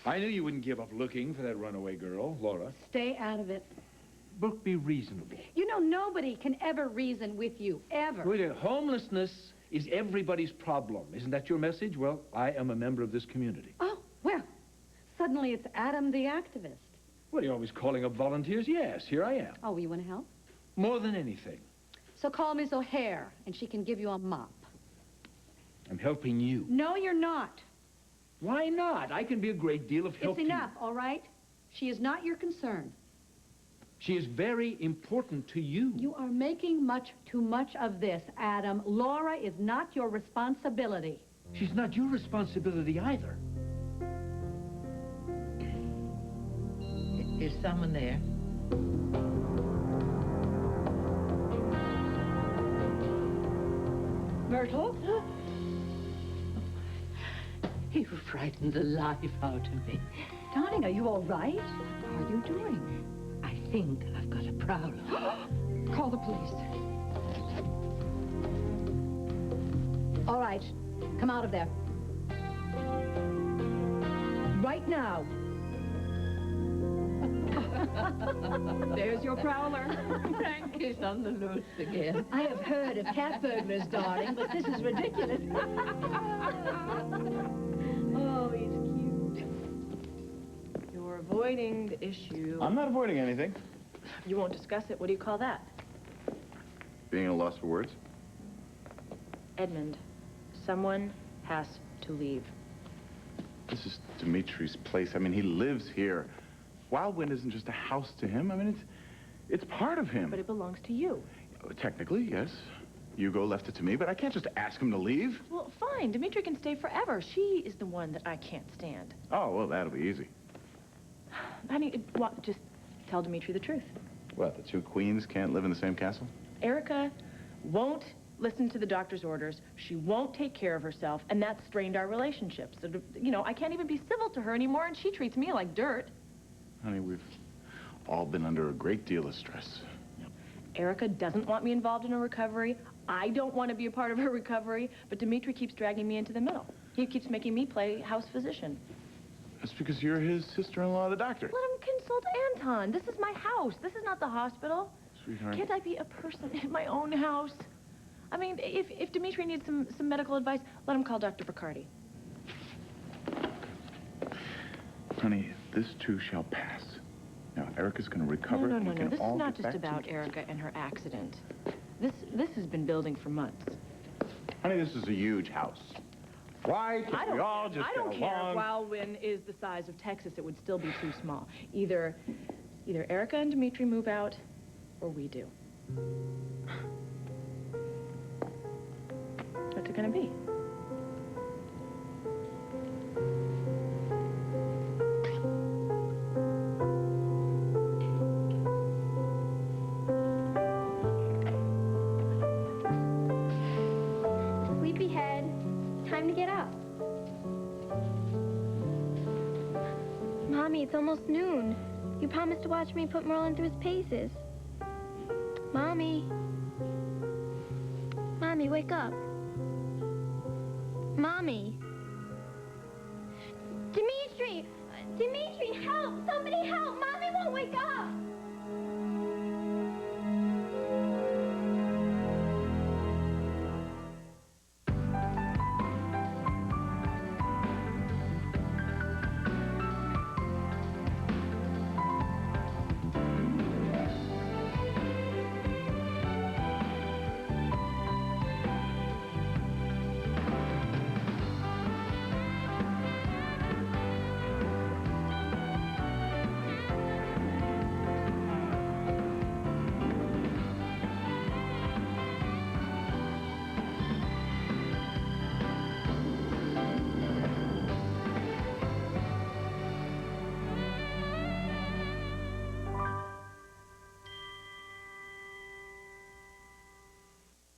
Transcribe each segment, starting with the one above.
I knew you wouldn't give up looking for that runaway girl, Laura. Stay out of it. Brooke, be reasonable. You know, nobody can ever reason with you, ever. Wait, homelessness is everybody's problem. Isn't that your message? Well, I am a member of this community. Oh, well, suddenly it's Adam the activist. Well, you're always calling up volunteers. Yes, here I am. Oh, you want to help? More than anything. So call Miss O'Hare, and she can give you a mop. I'm helping you. No, you're not. Why not? I can be a great deal of help. It's enough, all right? She is not your concern. She is very important to you. You are making too much of this, Adam. Laura is not your responsibility. She's not your responsibility either. Is someone there? Myrtle? You frightened the life out of me. Darling, are you all right? How are you doing? I think I've got a prowler. Call the police. All right, come out of there. Right now. There's your prowler. Frank is on the loose again. I have heard of cat burglars, darling, but this is ridiculous. Oh, he's cute. You're avoiding the issue. I'm not avoiding anything. You won't discuss it. What do you call that? Being at a loss for words? Edmund, someone has to leave. This is Dimitri's place. I mean, he lives here. Wildwind isn't just a house to him. I mean, it's part of him. But it belongs to you. Technically, yes. Hugo left it to me, but I can't just ask him to leave. Well, fine. Dimitri can stay forever. She is the one that I can't stand. Oh, well, that'll be easy. Honey, just tell Dimitri the truth. What, the two queens can't live in the same castle? Erica won't listen to the doctor's orders. She won't take care of herself, and that's strained our relationship. So, you know, I can't even be civil to her anymore, and she treats me like dirt. Honey, we've all been under a great deal of stress. Erica doesn't want me involved in her recovery. I don't want to be a part of her recovery, but Dimitri keeps dragging me into the middle. He keeps making me play house physician. That's because you're his sister-in-law, the doctor. Let him consult Anton. This is my house. This is not the hospital. Sweetheart. Can't I be a person in my own house? I mean, if Dimitri needs some medical advice, let him call Dr. Bacardi. Honey, this too shall pass. Now, Erica's going to recover. No. We can This is all not get just back to about each- Erica and her accident. This has been building for months. Honey, this is a huge house. Why can't we all just I don't get care. along? Wildwind is the size of Texas. It would still be too small. Either Erica and Dimitri move out, or we do. What's it gonna be? Sleepyhead, time to get up. Mommy, it's almost noon. You promised to watch me put Merlin through his paces. Mommy. Mommy, wake up. Mommy. Dimitri! Dimitri, help! Somebody help! Mommy won't wake up!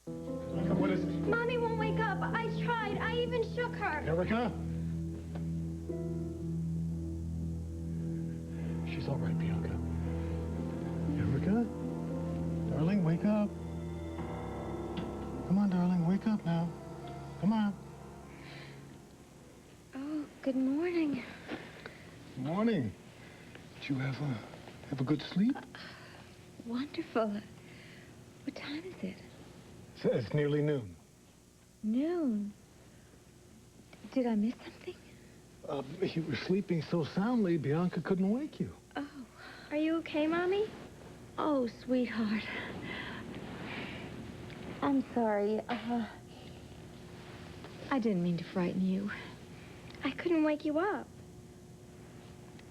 What is it? Mommy won't wake up. I tried. I even shook her. Erica? She's all right, Bianca. Erica? Darling, wake up. Come on, darling, wake up now. Come on. Oh, good morning. Morning. Did you have a good sleep? Wonderful. What time is it? It's nearly noon. Noon. Did I miss something? You were sleeping so soundly, Bianca couldn't wake you. Oh. Are you okay, Mommy? Oh, sweetheart. I'm sorry. I didn't mean to frighten you. I couldn't wake you up.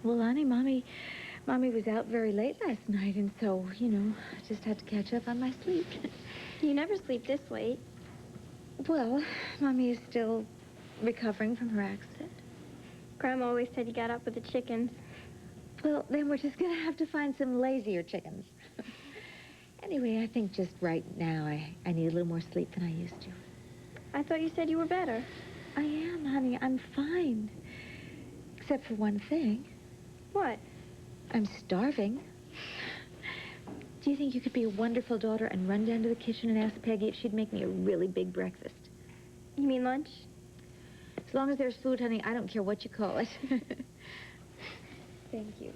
Well, honey, Mommy was out very late last night, and so, you know, I just had to catch up on my sleep. You never sleep this late. Well, Mommy is still recovering from her accident. Grandma always said you got up with the chickens. Well, then we're just going to have to find some lazier chickens. Anyway, I think just right now I need a little more sleep than I used to. I thought you said you were better. I am, honey. I'm fine. Except for one thing. What? I'm starving. Do you think you could be a wonderful daughter and run down to the kitchen and ask Peggy if she'd make me a really big breakfast? You mean lunch? As long as there's food, honey, I don't care what you call it. Thank you.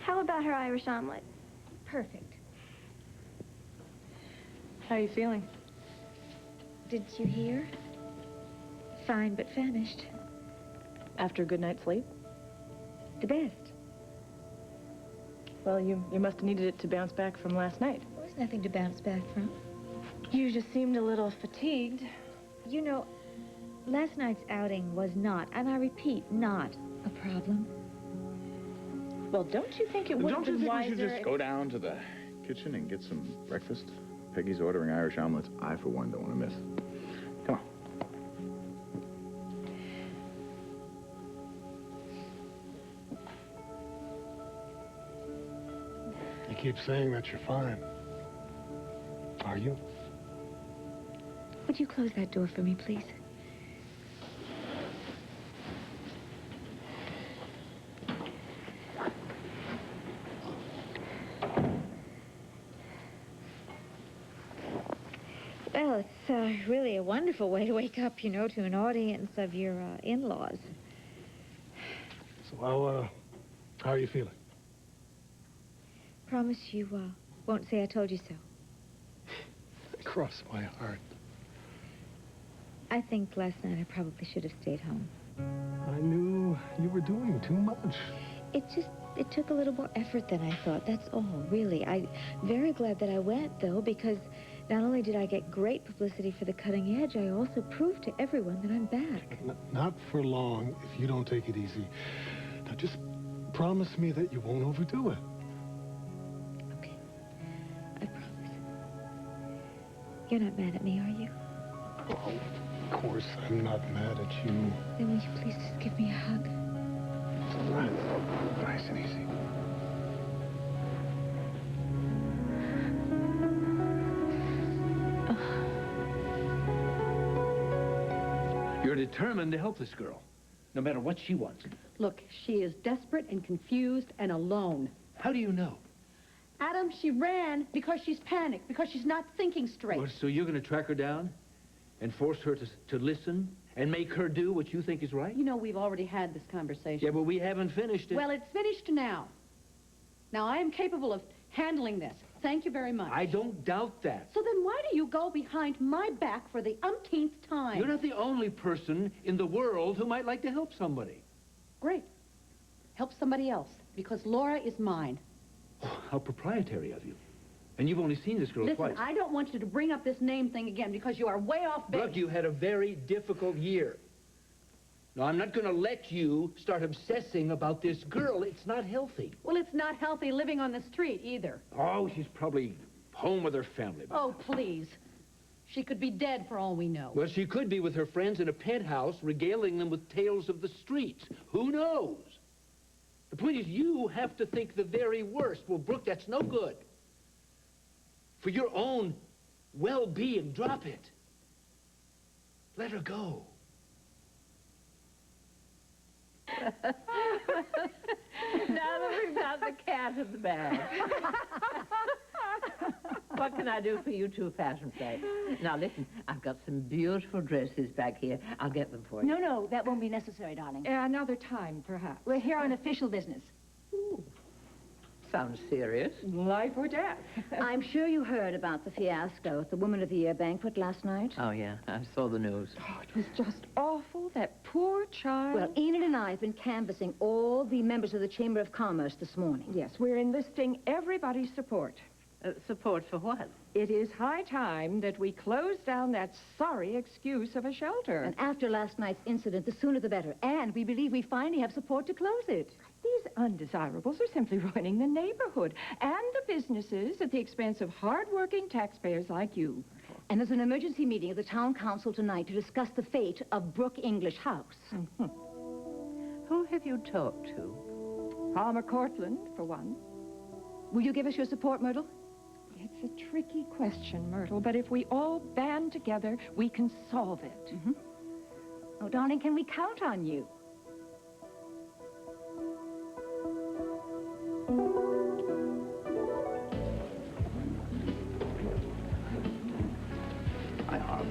How about her Irish omelet? Perfect. How are you feeling? Did you hear? Fine, but famished. After a good night's sleep? The best. Well, you must have needed it to bounce back from last night. There's nothing to bounce back from. You just seemed a little fatigued. You know, last night's outing was not, and I repeat, not a problem. Well, don't you think it would have Don't you been think wiser? we should just go down to the kitchen and get some breakfast? Peggy's ordering Irish omelets. I, for one, don't want to miss. Come on. You keep saying that you're fine. Are you? Would you close that door for me, please? Well, it's really a wonderful way to wake up, you know, to an audience of your in-laws. So how are you feeling? Promise you won't say I told you so. Cross my heart. I think last night I probably should have stayed home. I knew you were doing too much. It took a little more effort than I thought, that's all, really. I'm very glad that I went, though, because not only did I get great publicity for The Cutting Edge, I also proved to everyone that I'm back. Not for long if you don't take it easy. Now, just promise me that you won't overdo it. Okay. I promise. You're not mad at me, are you? Oh, of course, I'm not mad at you. Then will you please just give me a hug? All right. Nice and easy. You're determined to help this girl, no matter what she wants. Look, she is desperate and confused and alone. How do you know? Adam, she ran because she's panicked, because she's not thinking straight. Well, so you're going to track her down and force her to listen and make her do what you think is right? You know, we've already had this conversation. Yeah, but we haven't finished it. Well, it's finished now. Now, I am capable of handling this. Thank you very much. I don't doubt that. So then why do you go behind my back for the umpteenth time? You're not the only person in the world who might like to help somebody. Great. Help somebody else, because Laura is mine. Oh, how proprietary of you. And you've only seen this girl Listen, twice. I don't want you to bring up this name thing again, because you are way off base. Look, you had a very difficult year. Now, I'm not going to let you start obsessing about this girl. It's not healthy. Well, it's not healthy living on the street, either. Oh, she's probably home with her family. Oh, please. She could be dead for all we know. Well, she could be with her friends in a penthouse, regaling them with tales of the streets. Who knows? The point is, you have to think the very worst. Well, Brooke, that's no good. For your own well-being, drop it. Let her go. Now that we've got the cat in the bag. What can I do for you two, Fashion Play? Now, listen, I've got some beautiful dresses back here. I'll get them for you. No, that won't be necessary, darling. Another time, perhaps. We're here on official business. Sounds serious. Life or death. I'm sure you heard about the fiasco at the Woman of the Year banquet last night. Oh, yeah, I saw the news. Oh, it was just awful, that poor child. Well, Enid and I have been canvassing all the members of the Chamber of Commerce this morning. Yes, we're enlisting everybody's support. Support for what? It is high time that we close down that sorry excuse of a shelter. And after last night's incident, the sooner the better. And we believe we finally have support to close it. These undesirables are simply ruining the neighborhood and the businesses at the expense of hard-working taxpayers like you. And there's an emergency meeting of the town council tonight to discuss the fate of Brook English House. Who have you talked to? Palmer Cortland, for one. Will you give us your support, Myrtle? It's a tricky question, Myrtle, but if we all band together, we can solve it. Oh, darling, can we count on you? Hi, Harv.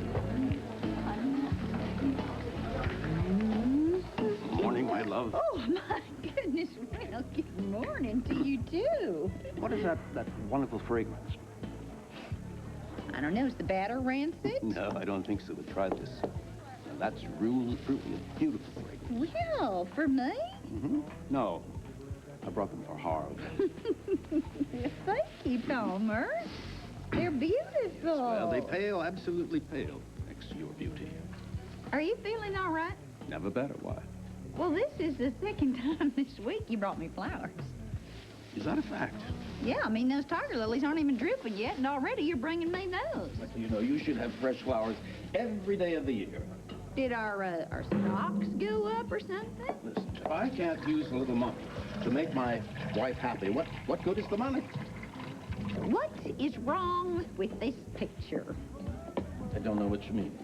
Morning, my love. Oh, my goodness. Well, good morning to you, too. What is that wonderful fragrance? I don't know. Is the batter rancid? No, I don't think so, but try this. Now, that's really a beautiful fragrance. Well, for me? No, I brought them for Harv. Thank you, Palmer. They're beautiful. Well, they pale, absolutely pale, next to your beauty. Are you feeling all right? Never better, why? Well, this is the second time this week you brought me flowers. Is that a fact? Yeah, I mean, those tiger lilies aren't even drooping yet, and already you're bringing me those. But you know, you should have fresh flowers every day of the year. Did our stocks go up or something? Listen, if I can't use a little money to make my wife happy, what good is the money? What is wrong with this picture? I don't know what you mean.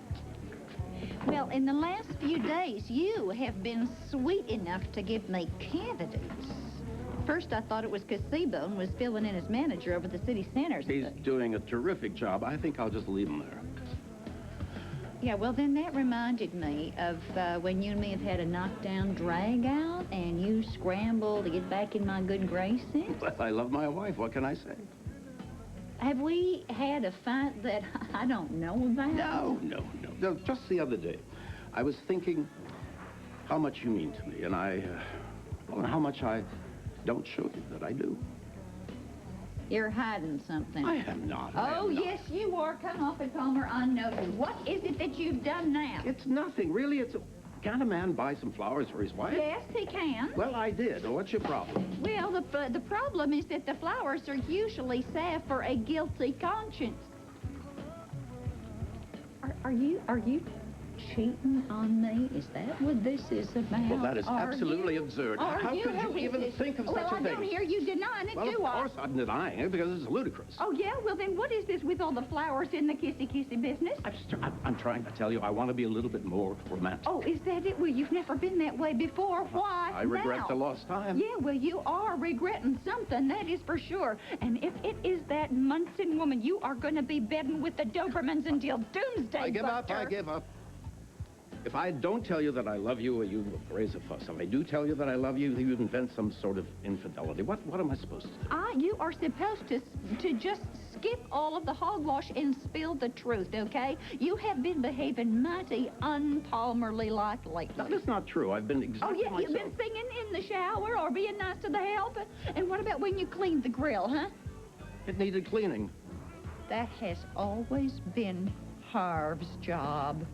Well, in the last few days, you have been sweet enough to give me cavities. First, I thought it was because Seabone was filling in as manager over the city centers. He's doing a terrific job. I think I'll just leave him there. Yeah, well, then that reminded me of when you and me have had a knockdown drag out, and you scrambled to get back in my good graces. Well, I love my wife. What can I say? Have we had a fight that I don't know about? No. Just the other day, I was thinking how much you mean to me, and how much I don't show you that I do. You're hiding something. I am not. Oh, yes, you are. Come off it, Palmer. I know you. What is it that you've done now? It's nothing, really. Can't a man buy some flowers for his wife? Yes, he can. Well, I did. What's your problem? Well, the problem is that the flowers are usually salve for a guilty conscience. Are you cheating on me? Is that what this is about? Well, that is absolutely absurd. How could you even think of such a thing? Well, I don't hear you denying it, well, do I? Of course I'm denying it because it's ludicrous. Oh, yeah? Well, then what is this with all the flowers in the kissy-kissy business? I'm trying to tell you, I want to be a little bit more romantic. Oh, is that it? Well, you've never been that way before. Why I regret now? the lost time. Yeah, well, you are regretting something, that is for sure. And if it is that Munson woman, you are going to be bedding with the Dobermans until doomsday, I give up. If I don't tell you that I love you, you raise a fuss. If I do tell you that I love you, you invent some sort of infidelity. What am I supposed to do? You are supposed to just skip all of the hogwash and spill the truth, okay? You have been behaving mighty un-Palmerly like lately. No, that's not true. I've been exactly myself. myself. You've been singing in the shower or being nice to the help? And what about when you cleaned the grill, huh? It needed cleaning. That has always been Harv's job.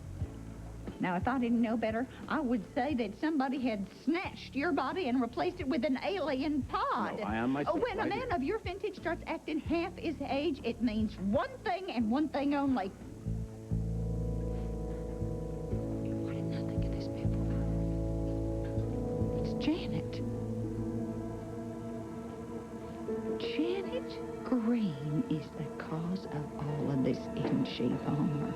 Now, if I didn't know better, I would say that somebody had snatched your body and replaced it with an alien pod. No, I am myself. When a man of your vintage starts acting half his age, it means one thing and one thing only. Why didn't I think of this before? It's Janet. Janet Green is the cause of all of this, isn't she, Palmer?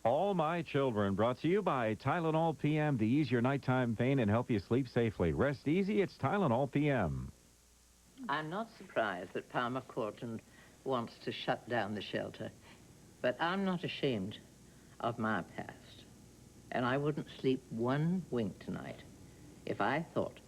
All All My Children, brought to you by Tylenol PM to ease your nighttime pain and help you sleep safely. Rest easy, it's Tylenol PM. I'm not surprised that Palmer Corton wants to shut down the shelter, but I'm not ashamed of my past. And I wouldn't sleep one wink tonight if I thought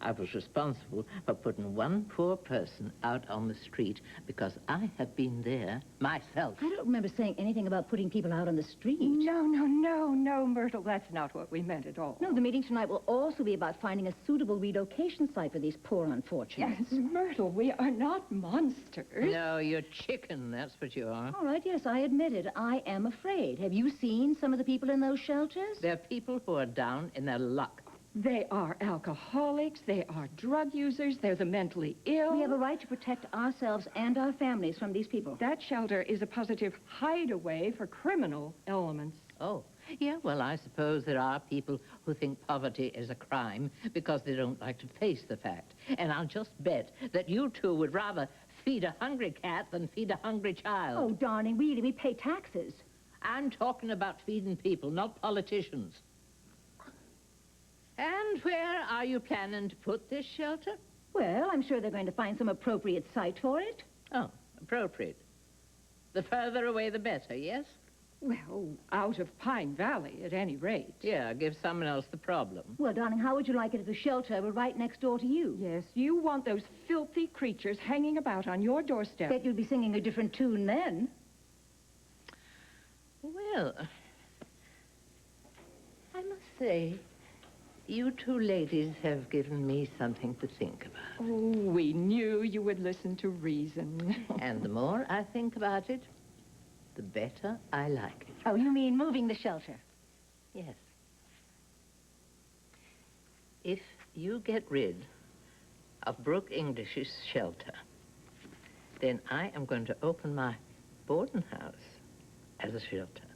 I was responsible for putting one poor person out on the street because I have been there myself. I don't remember saying anything about putting people out on the street. No, Myrtle, that's not what we meant at all. No, the meeting tonight will also be about finding a suitable relocation site for these poor unfortunates. Yes, Myrtle, we are not monsters. No, you're chicken, that's what you are. All right, yes, I admit it. I am afraid. Have you seen some of the people in those shelters? They're people who are down in their luck. They are alcoholics, they are drug users, they're the mentally ill. We have a right to protect ourselves and our families from these people. That shelter is a positive hideaway for criminal elements. Oh, yeah, well, I suppose there are people who think poverty is a crime because they don't like to face the fact. And I'll just bet that you two would rather feed a hungry cat than feed a hungry child. Oh, darling, really, we pay taxes. I'm talking about feeding people, not politicians. And where are you planning to put this shelter? Well, I'm sure they're going to find some appropriate site for it. Oh, appropriate. The further away, the better, yes? Well, out of Pine Valley, at any rate. Yeah, give someone else the problem. Well, darling, how would you like it if the shelter were right next door to you? Yes, you want those filthy creatures hanging about on your doorstep. Bet you'd be singing a different tune then. Well, I must say, you two ladies have given me something to think about. Oh, we knew you would listen to reason. And the more I think about it, the better I like it. Oh, you mean moving the shelter? Yes. If you get rid of Brooke English's shelter, then I am going to open my boarding house as a shelter.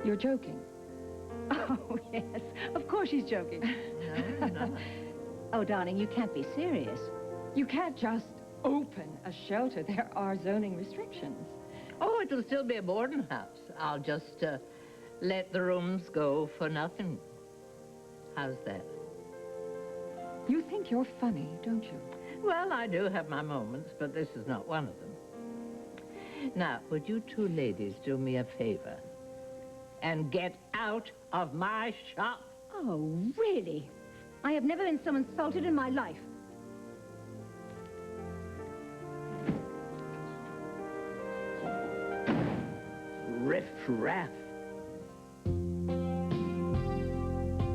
You're joking. Oh, yes. Of course she's joking. No. Oh, darling, you can't be serious. You can't just open a shelter. There are zoning restrictions. Oh, it'll still be a boarding house. I'll just let the rooms go for nothing. How's that? You think you're funny, don't you? Well, I do have my moments, but this is not one of them. Now, would you two ladies do me a favor and get out of my shop? Oh, really? I have never been so insulted in my life. Riff-raff.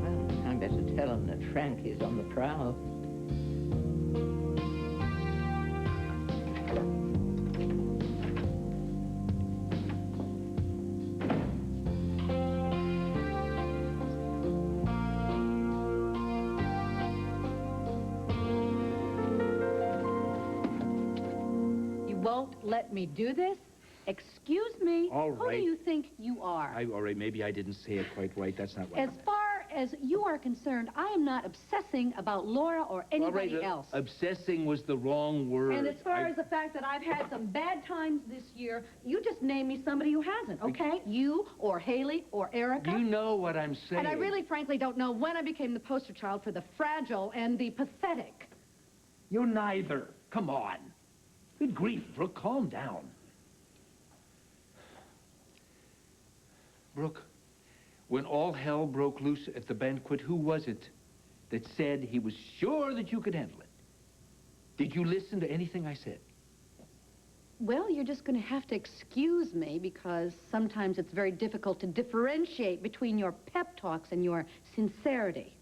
Well, I better tell him that Frankie's on the prowl. Let me do this? Excuse me. All Who right. do you think you are? All right, maybe I didn't say it quite right. That's not what As far as you are concerned, I am not obsessing about Laura or anybody else. Obsessing was the wrong word. And as far as the fact that I've had some bad times this year, you just name me somebody who hasn't, okay? You or Haley or Erica. You know what I'm saying. And I really, frankly, don't know when I became the poster child for the fragile and the pathetic. You're neither. Come on. Good grief, Brooke, calm down. Brooke, when all hell broke loose at the banquet, who was it that said he was sure that you could handle it? Did you listen to anything I said? Well, you're just going to have to excuse me because sometimes it's very difficult to differentiate between your pep talks and your sincerity.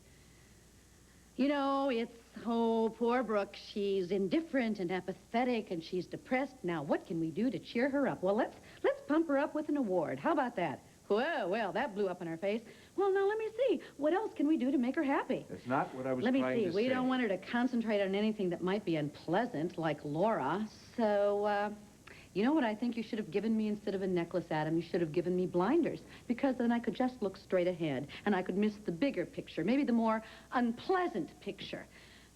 You know, it's, oh, poor Brooke, she's indifferent and apathetic and she's depressed. Now, what can we do to cheer her up? Well, let's pump her up with an award. How about that? Well, that blew up in her face. Well, now, let me see. What else can we do to make her happy? That's not what I was Let me trying see. to say. We don't want her to concentrate on anything that might be unpleasant, like Laura. So, you know what I think you should have given me instead of a necklace, Adam? You should have given me blinders, because then I could just look straight ahead, and I could miss the bigger picture, maybe the more unpleasant picture.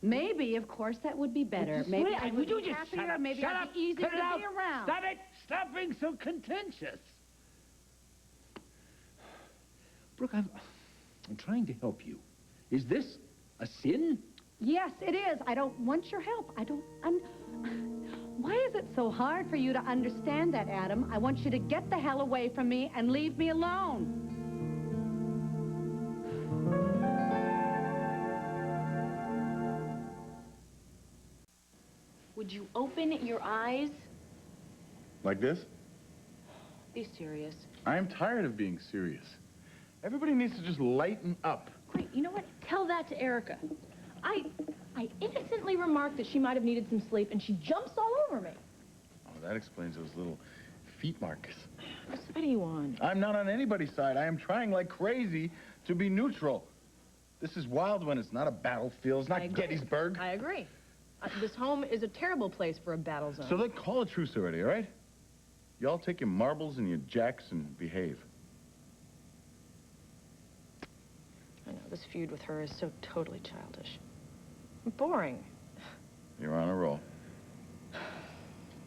Maybe, of course, that would be better. Maybe I would be happier. Maybe I'd be easier to be around. Stop it! Stop being so contentious. Brooke, I'm trying to help you. Is this a sin? Yes, it is. I don't want your help. Why is it so hard for you to understand that, Adam? I want you to get the hell away from me and leave me alone. Would you open your eyes? Like this? Be serious. I am tired of being serious. Everybody needs to just lighten up. Great, you know what? Tell that to Erica. I innocently remarked that she might have needed some sleep, and she jumps all over me. Oh, that explains those little feet marks. What side are you on? I'm not on anybody's side. I am trying like crazy to be neutral. This is wild when it's not a battlefield. It's not Gettysburg. I agree. This home is a terrible place for a battle zone. So then call a truce already, all right? Y'all take your marbles and your jacks and behave. I know, this feud with her is so totally childish. Boring. You're on a roll.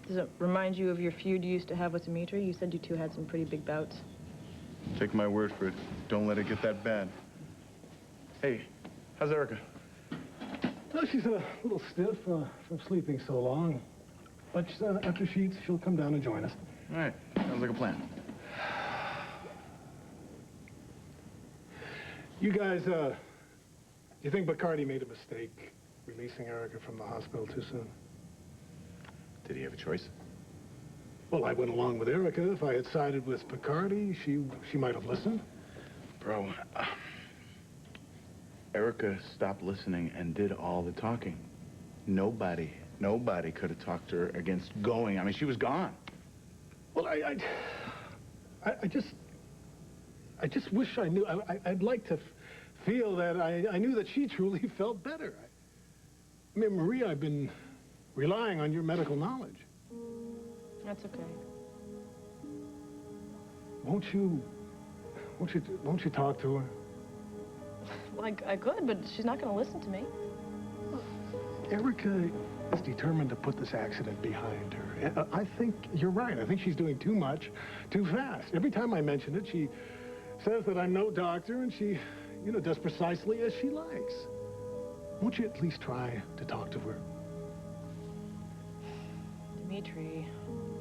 Does it remind you of your feud you used to have with Dimitri? You said you two had some pretty big bouts. Take my word for it. Don't let it get that bad. Hey, how's Erica? Well, she's a little stiff from sleeping so long. But after she eats, she'll come down and join us. All right. Sounds like a plan. You guys, you think Bacardi made a mistake releasing Erica from the hospital too soon? Did he have a choice? Well, I went along with Erica. If I had sided with Bacardi, she might have listened. Bro, Erica stopped listening and did all the talking. Nobody could have talked her against going. I mean, she was gone. Well, I just wish I knew. I'd like to feel that I knew that she truly felt better. I mean, Maria, I've been relying on your medical knowledge. That's okay. Won't you talk to her? Well, I could, but she's not going to listen to me. Erica is determined to put this accident behind her. I think you're right. I think she's doing too much, too fast. Every time I mention it, she says that I'm no doctor, and she, does precisely as she likes. Won't you at least try to talk to her? Dimitri,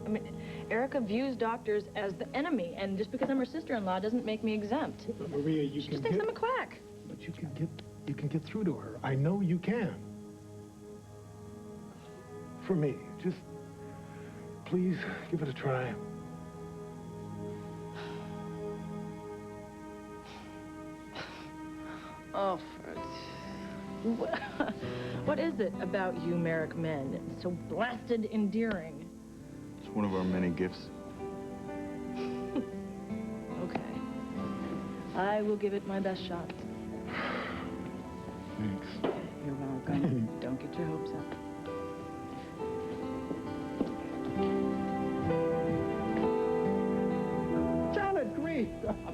I mean, Erica views doctors as the enemy, and just because I'm her sister-in-law doesn't make me exempt. Maria, she just thinks I'm a quack. But you can get through to her. I know you can. For me, just please give it a try. Oh, Fritz. What is it about you, Merrick men? It's so blasted endearing. It's one of our many gifts. Okay. I will give it my best shot. Thanks. You're welcome. Don't get your hopes up. Janet, great.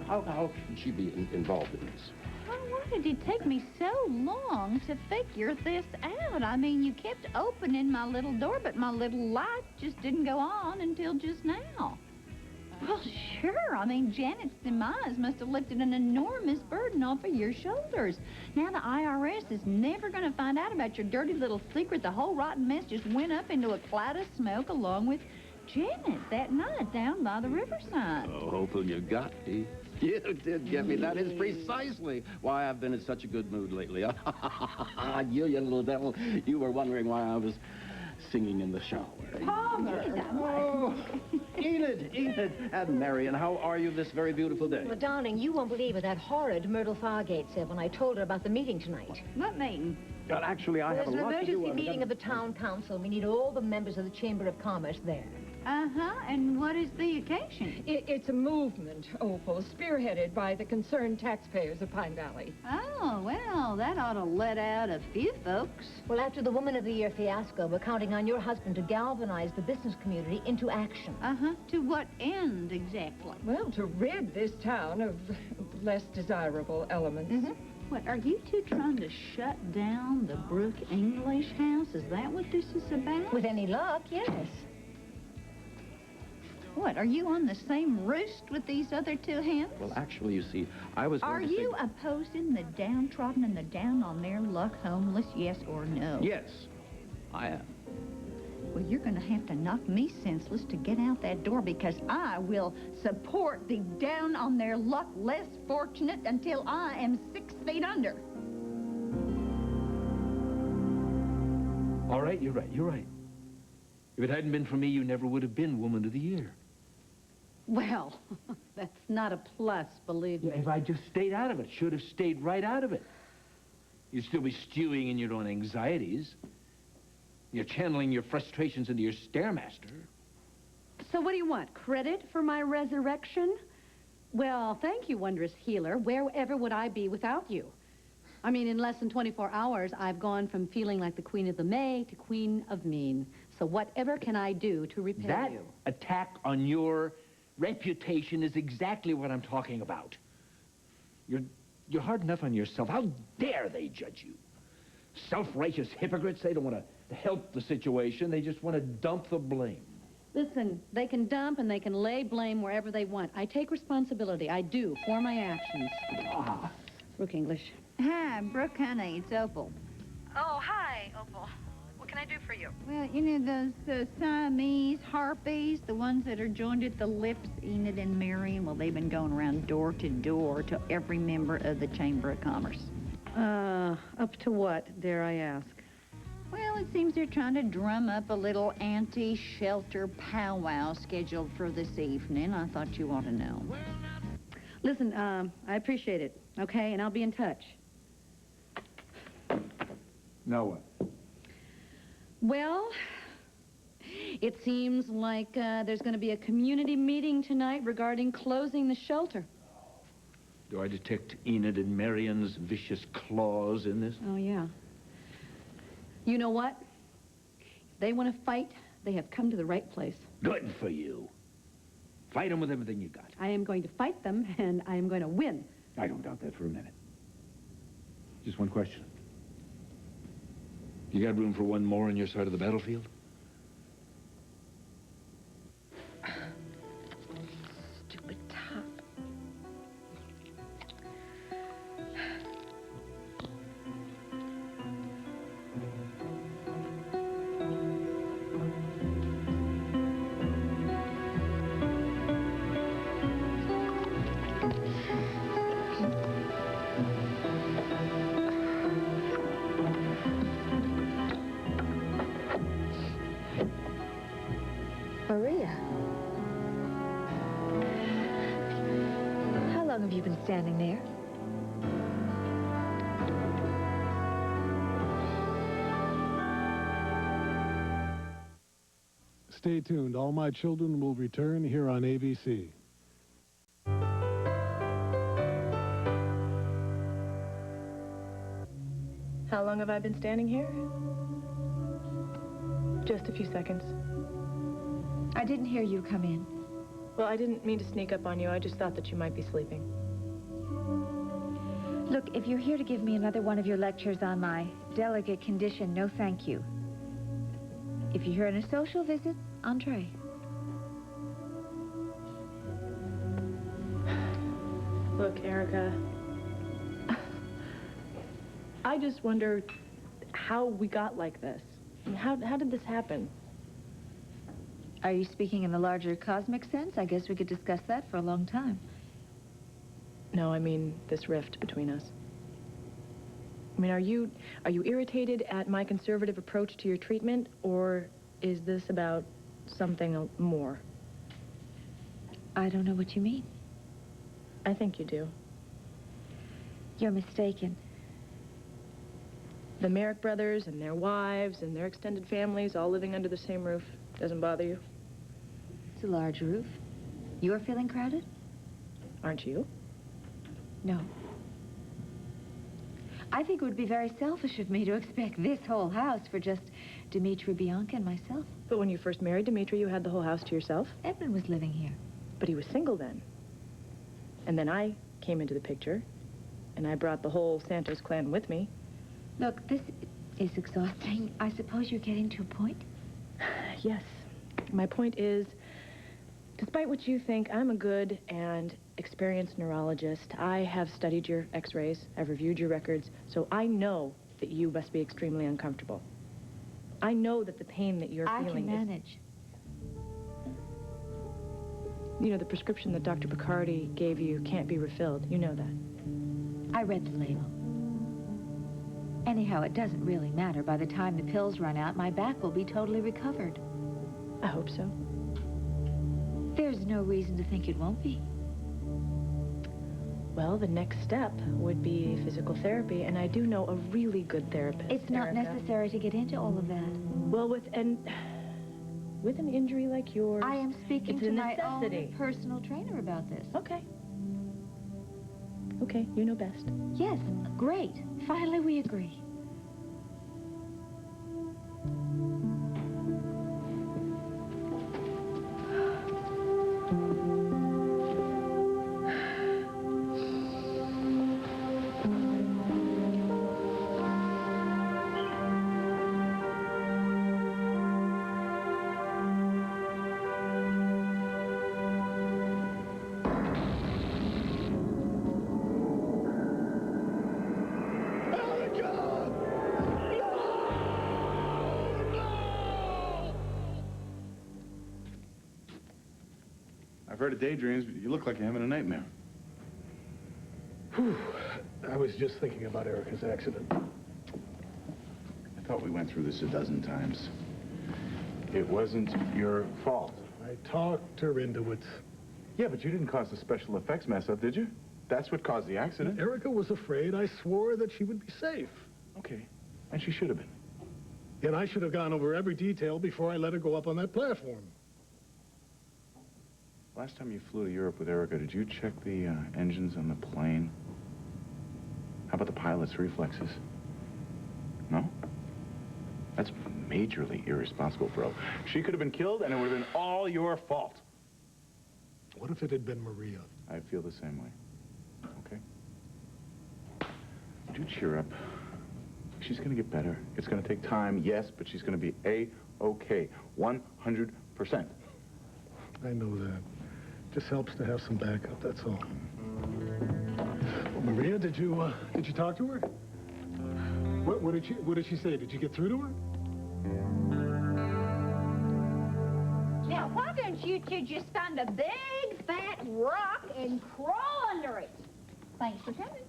How can she be involved in this? Why did it take me so long to figure this out? I mean, you kept opening my little door, but my little light just didn't go on until just now. Well, sure. I mean, Janet's demise must have lifted an enormous burden off of your shoulders. Now the IRS is never going to find out about your dirty little secret. The whole rotten mess just went up into a cloud of smoke along with Janet that night down by the riverside. Oh, hopefully you got me. You did get me. That is precisely why I've been in such a good mood lately. You little devil. You were wondering why I was singing in the shower. Oh, Enid, and Marion, how are you this very beautiful day? Well, darling, you won't believe what that horrid Myrtle Fargate said when I told her about the meeting tonight. What meeting? Well, actually, I have a lot to do. There's an emergency meeting of the town council. We need all the members of the Chamber of Commerce there. Uh-huh, and what is the occasion? It's a movement, Opal, spearheaded by the concerned taxpayers of Pine Valley. Oh, well, that ought to let out a few folks. Well, after the Woman of the Year fiasco, we're counting on your husband to galvanize the business community into action. Uh-huh, to what end exactly? Well, to rid this town of less desirable elements. Mm-hmm. What, are you two trying to shut down the Brooke English house? Is that what this is about? With any luck, yes. What, are you on the same roost with these other two hens? Well, actually, you see, I was Are going to you say... opposing the downtrodden and the down on their luck homeless, yes or no? Yes, I am. Well, you're going to have to knock me senseless to get out that door, because I will support the down on their luck less fortunate until I am 6 feet under. All right, you're right, you're right. If it hadn't been for me, you never would have been Woman of the Year. Well, that's not a plus, believe me. If I just stayed out of it, should have stayed right out of it. You'd still be stewing in your own anxieties. You're channeling your frustrations into your Stairmaster. So what do you want? Credit for my resurrection? Well, thank you, wondrous healer. Wherever would I be without you? I mean, in less than 24 hours, I've gone from feeling like the Queen of the May to Queen of Mean. So whatever can I do to repay That you? attack on your reputation is exactly what I'm talking about. You're hard enough on yourself. How dare they judge you? Self-righteous hypocrites. They don't want to help the situation. They just want to dump the blame. Listen, they can dump and they can lay blame wherever they want. I take responsibility. I do, for my actions. Ah. Brooke English. Hi, Brooke, honey, it's Opal. Oh, hi, Opal. What can I do for you? Well, you know those Siamese harpies, the ones that are joined at the lips, Enid and Marion? Well, they've been going around door to door to every member of the Chamber of Commerce. Up to what, dare I ask? Well, it seems they're trying to drum up a little anti-shelter powwow scheduled for this evening. I thought you ought to know. Listen, I appreciate it, okay? And I'll be in touch. Now what? Well, it seems like there's going to be a community meeting tonight regarding closing the shelter. Do I detect Enid and Marion's vicious claws in this? Oh, yeah. You know what? If they want to fight, they have come to the right place. Good for you. Fight them with everything you got. I am going to fight them, and I am going to win. I don't doubt that for a minute. Just one question. You got room for one more on your side of the battlefield? Stupid top. Maria. How long have you been standing there? Stay tuned. All My Children will return here on ABC. How long have I been standing here? Just a few seconds. I didn't hear you come in. Well, I didn't mean to sneak up on you. I just thought that you might be sleeping. Look, if you're here to give me another one of your lectures on my delicate condition, no thank you. If you're here on a social visit, entree. Look, Erica, I just wonder how we got like this. I mean, how did this happen? Are you speaking in the larger cosmic sense? I guess we could discuss that for a long time. No, I mean this rift between us. I mean, are you irritated at my conservative approach to your treatment, or is this about something more? I don't know what you mean. I think you do. You're mistaken. The Merrick brothers and their wives and their extended families all living under the same roof doesn't bother you? It's a large roof. You're feeling crowded? Aren't you? No. I think it would be very selfish of me to expect this whole house for just Dimitri, Bianca, and myself. But when you first married Dimitri, you had the whole house to yourself? Edmund was living here. But he was single then. And then I came into the picture, and I brought the whole Santos clan with me. Look, this is exhausting. I suppose you're getting to a point? Yes. My point is, Despite what you think, I'm a good and experienced neurologist. I have studied your x-rays, I've reviewed your records, so I know that you must be extremely uncomfortable. I know that the pain that you're feeling I can manage. You know, the prescription that Dr. Picardi gave you can't be refilled. You know that. I read the label. Anyhow, it doesn't really matter. By the time the pills run out, my back will be totally recovered. I hope so. There's no reason to think it won't be. Well, the next step would be physical therapy, and I do know a really good therapist. It's not Erica. necessary to get into all of that. Well, with an injury like yours, I am speaking it's to a my necessity. own personal trainer about this. Okay. Okay, you know best. Yes, great. Finally, we agree. I've heard of daydreams, but you look like you're having a nightmare. Whew. I was just thinking about Erica's accident. I thought we went through this a dozen times. It wasn't your fault. I talked her into it. Yeah, but you didn't cause the special effects mess up, did you? That's what caused the accident. Erica was afraid. I swore that she would be safe. Okay, and she should have been. And I should have gone over every detail before I let her go up on that platform. Last time you flew to Europe with Erica, did you check the engines on the plane? How about the pilot's reflexes? No? That's majorly irresponsible, bro. She could have been killed, and it would have been all your fault. What if it had been Maria? I feel the same way. Okay? Do cheer up. She's gonna get better. It's gonna take time, yes, but she's gonna be A-okay. 100%. I know that. Just helps to have some backup, that's all. Well, Maria, did you talk to her? What did she say? Did you get through to her? Now, why don't you two just find a big, fat rock and crawl under it? Thanks for coming.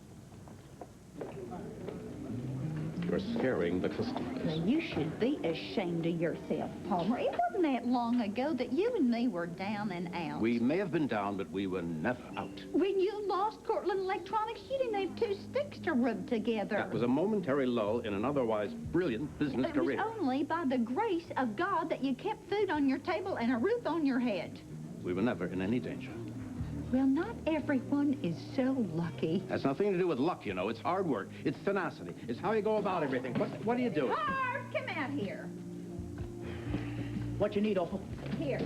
You're scaring the customers. Now, you should be ashamed of yourself, Palmer. It wasn't that long ago that you and me were down and out. We may have been down, but we were never out. When you lost Cortland Electronics, you didn't have two sticks to rub together. That was a momentary lull in an otherwise brilliant business It was career. only by the grace of God that you kept food on your table and a roof on your head. We were never in any danger. Well, not everyone is so lucky. Has nothing to do with luck, you know. It's hard work. It's tenacity. It's how you go about everything. What do you do? Harv, come out here. What you need, Opal? Here.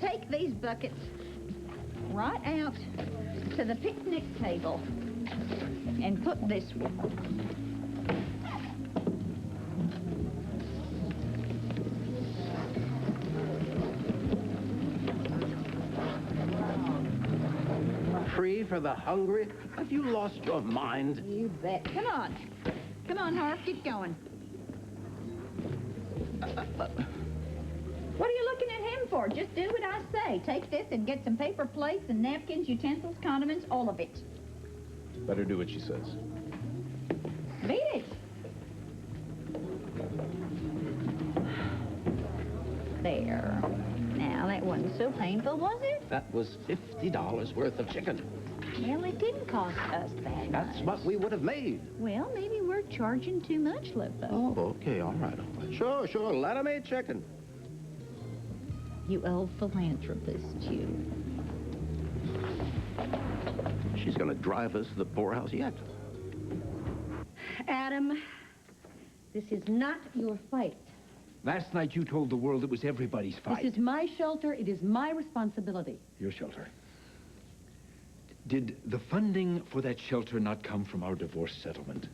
Take these buckets right out to the picnic table and put this one. Free for the hungry? Have you lost your mind? You bet. Come on. Come on, Harv, get going. What are you looking at him for? Just do what I say. Take this and get some paper plates and napkins, utensils, condiments, all of it. Better do what she says. Beat it. There. Now, that wasn't so painful, was it? That was $50 worth of chicken. Well, it didn't cost us that much. That's what we would have made. Well, maybe we're charging too much, Lupo. Oh, okay, all right. Sure, let him eat chicken. You old philanthropist, you. She's gonna drive us to the poorhouse yet. Adam, this is not your fight. Last night you told the world it was everybody's fight. This is my shelter. It is my responsibility. Your shelter. Did the funding for that shelter not come from our divorce settlement?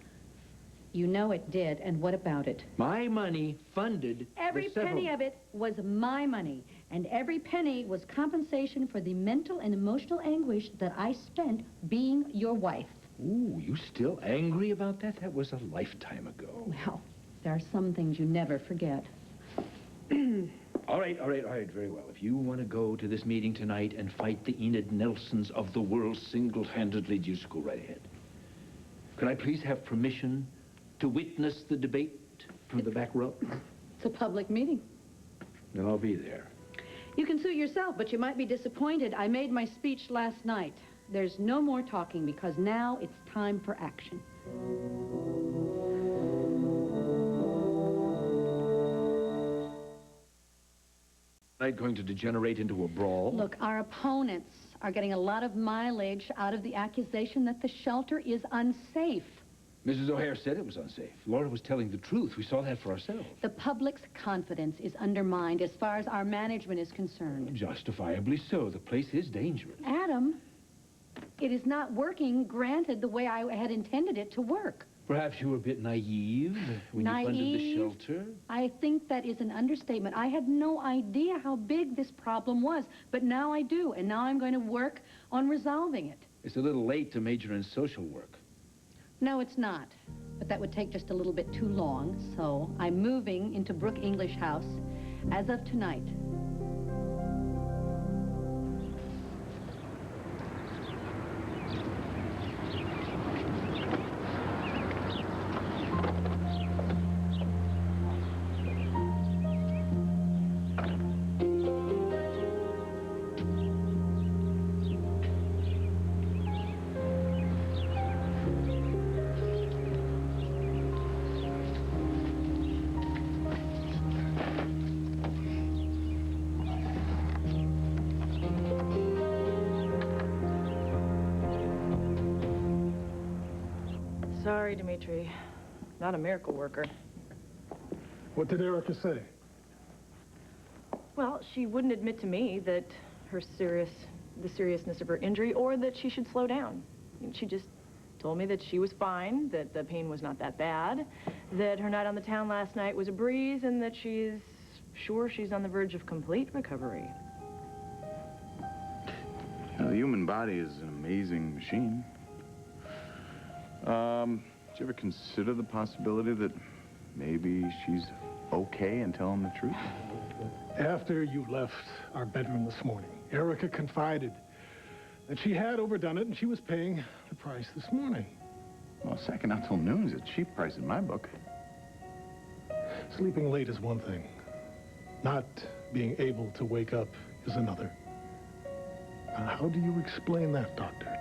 You know it did, and what about it? My money funded Every the penny of it was my money, and every penny was compensation for the mental and emotional anguish that I spent being your wife. Ooh, you still angry about that? That was a lifetime ago. Well, there are some things you never forget. All right, very well. If you want to go to this meeting tonight and fight the Enid Nelsons of the world single-handedly, you just go right ahead. Could I please have permission to witness the debate from the back row? It's a public meeting. Then I'll be there. You can suit yourself, but you might be disappointed. I made my speech last night. There's no more talking because now it's time for action. Tonight going to degenerate into a brawl? Look, our opponents are getting a lot of mileage out of the accusation that the shelter is unsafe. Mrs. O'Hare said it was unsafe. Laura was telling the truth. We saw that for ourselves. The public's confidence is undermined as far as our management is concerned. Justifiably so. The place is dangerous. Adam, it is not working, granted, the way I had intended it to work. Perhaps you were a bit naive when you funded the shelter? I think that is an understatement. I had no idea how big this problem was, but now I do, and now I'm going to work on resolving it. It's a little late to major in social work. No, it's not. But that would take just a little bit too long, so I'm moving into Brook English House as of tonight. Sorry, Dimitri. Not a miracle worker. What did Erica say? Well, she wouldn't admit to me that the seriousness of her injury, or that she should slow down. She just told me that she was fine, that the pain was not that bad, that her night on the town last night was a breeze, and that she's sure she's on the verge of complete recovery. You know, the human body is an amazing machine. Did you ever consider the possibility that maybe she's okay and telling the truth? After you left our bedroom this morning, Erica confided that she had overdone it and she was paying the price this morning. Well, second out till noon is a cheap price in my book. Sleeping late is one thing. Not being able to wake up is another. How do you explain that, Doctor?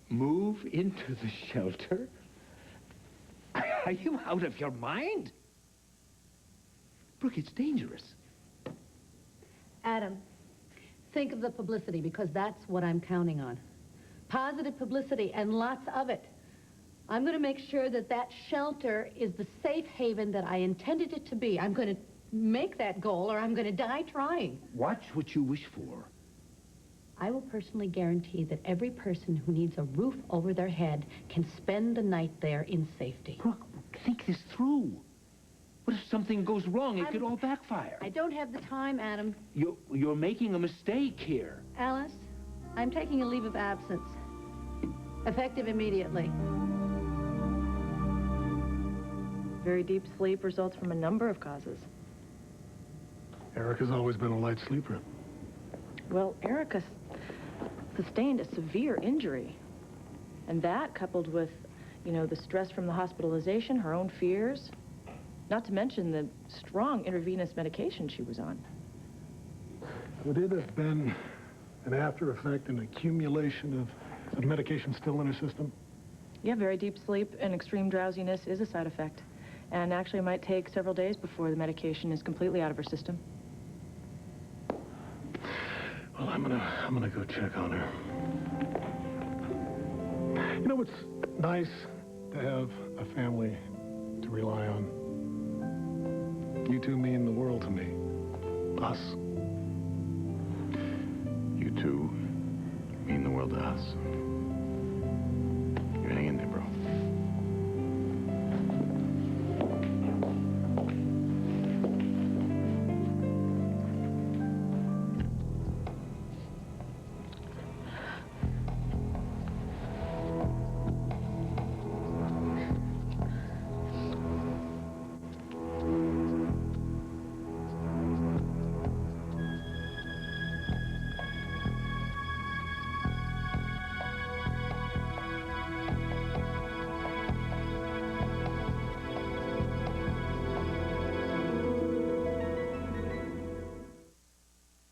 Move into the shelter? Are you out of your mind? Brooke, it's dangerous. Adam, think of the publicity, because that's what I'm counting on. Positive publicity, and lots of it. I'm going to make sure that that shelter is the safe haven that I intended it to be. I'm going to make that goal, or I'm going to die trying. Watch what you wish for. I will personally guarantee that every person who needs a roof over their head can spend the night there in safety. Brooke, think this through. What if something goes wrong? It could all backfire. I don't have the time, Adam. You're making a mistake here. Alice, I'm taking a leave of absence. Effective immediately. Very deep sleep results from a number of causes. Erica's always been a light sleeper. Well, Erica sustained a severe injury. And that, coupled with, the stress from the hospitalization, her own fears, not to mention the strong intravenous medication she was on. Would it have been an after effect, an accumulation of medication still in her system? Yeah, very deep sleep and extreme drowsiness is a side effect. And actually it might take several days before the medication is completely out of her system. Well, I'm gonna go check on her. You know what's nice to have a family to rely on. You two mean the world to me. Us. You two mean the world to us.